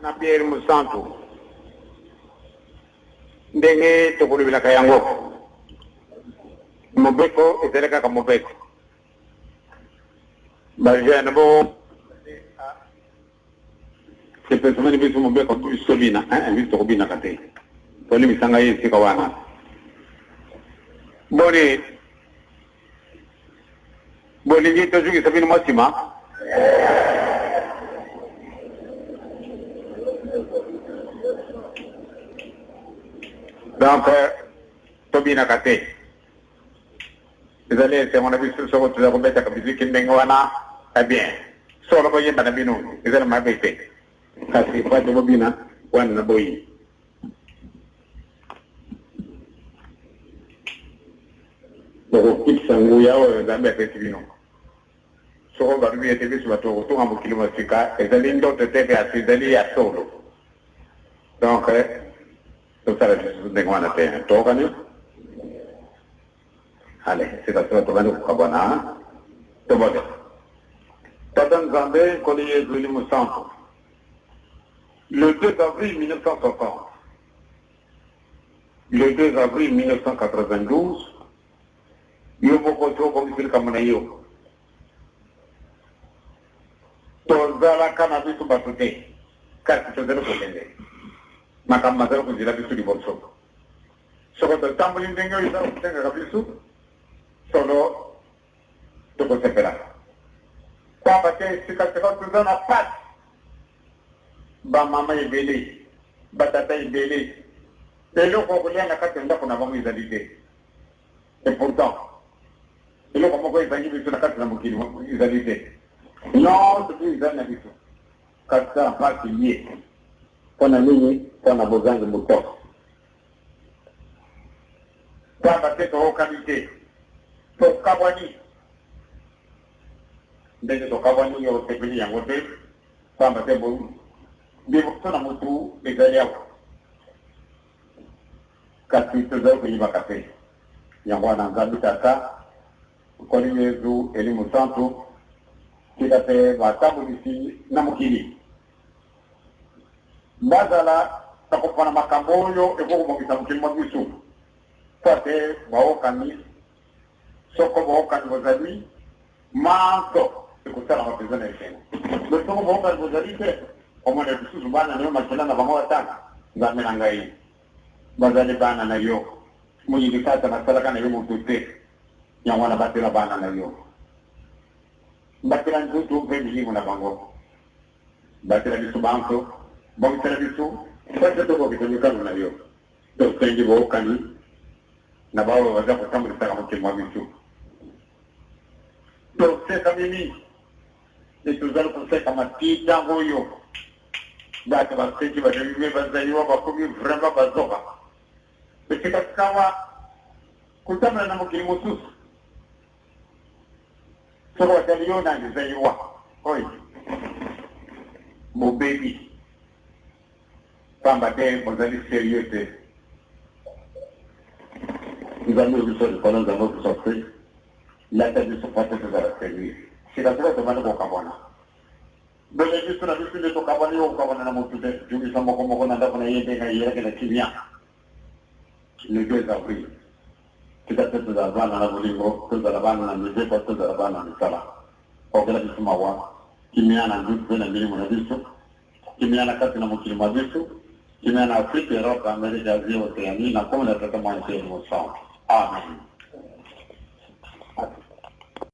na Pierre Musantu ndenge tokolobela yango mobeko ezalaka ka mobeko bajana bo sepesomani biso mobeko tusobina biso kobina kate toli misanga yesi kawana boni jito jugi sabini masima donc tobina kate izale se mona bisu so to ko beta ka bisu kindenga wana bien so ko yenda na binu izale ma bete kasi pa to bina wana na boyi ko kitsa nguya o da be pete binu so ko baru yete bisu bato to ngamu kilometrika izale ndo tete ya sidali ya solo donc tout ça de quoi on a fait tout gagné allez c'est ça tout gagné quoi bona tout bon Tatan Zambé collier de l'Imusanto le 2 avril 1960 le 2 avril 1992 Yomoko to comme il kamanayo to zala kana bisu batute kasi to zero kolende makam mazaro ko jila bisu di bolso soko to tambulin dengo ida tenga bisu solo to ko sepera kwa bate sika sika tuzana pat ba mama ibele batata ibele elo ko kuliana katenda kuna bangu izalite et pourtant elo ko mo ko izangi bisu na katena mukiri izalite non to izana bisu katsa pati ye kona nini kona bozangi mutoko kwamba teto hokamite tokabwani ndenge tokabwani yo tepili yango te kwamba tebo bibo tona mutu ezali yako kasi tozali koyiba kape yango wana nzambi tata koli yezu elimu santu kita pe batambulisi na mokili bazala takopana makambo oyo ekokobongisa mokili mwa biso po te baokani soko baokani bozali manso ekosala mapenza na esengo me soko baokani bozali te omona lisusu bana na yo makela na bango batanga nzambe na ngai bazali bana na yo moyili kata nasalaka na yo moto te yango wana batela bana na yo batela nzutu mpe milimo na bango batela biso banso bon service parce que vous avez quand on a eu donc quand il va au cani na ba wa za ko tamri saka mo kelma bisu donc c'est comme ni et tout ça pour faire comme ti dango yo ba ta ba se ki ba de ba za yo ba ko vraiment ba zoba mais c'est parce kawa kutamra na mo kelmo sus so wa ta yo na ni za yo oi mo baby kwamba te mozali sérieux te nzambe biso likolo nzambe biso te lata biso pate tozala sérieux sila sila tomani kokabwana bele biso na biso nde tokabwani yo kokabwana na motu te jungisa moko moko na ndako na ye nde na yereke na kimia le 2 avril kita te tozala bana na bolingo tozala bana na mizepa tozala bana na misala okela biso mawa kimia na ndutu pe na milimo na biso kimia na kati na mokili mwa biso Imana Afrique, Europe, Amérique, Asie, Océanie, na comme le traitement de nos sang. Amen.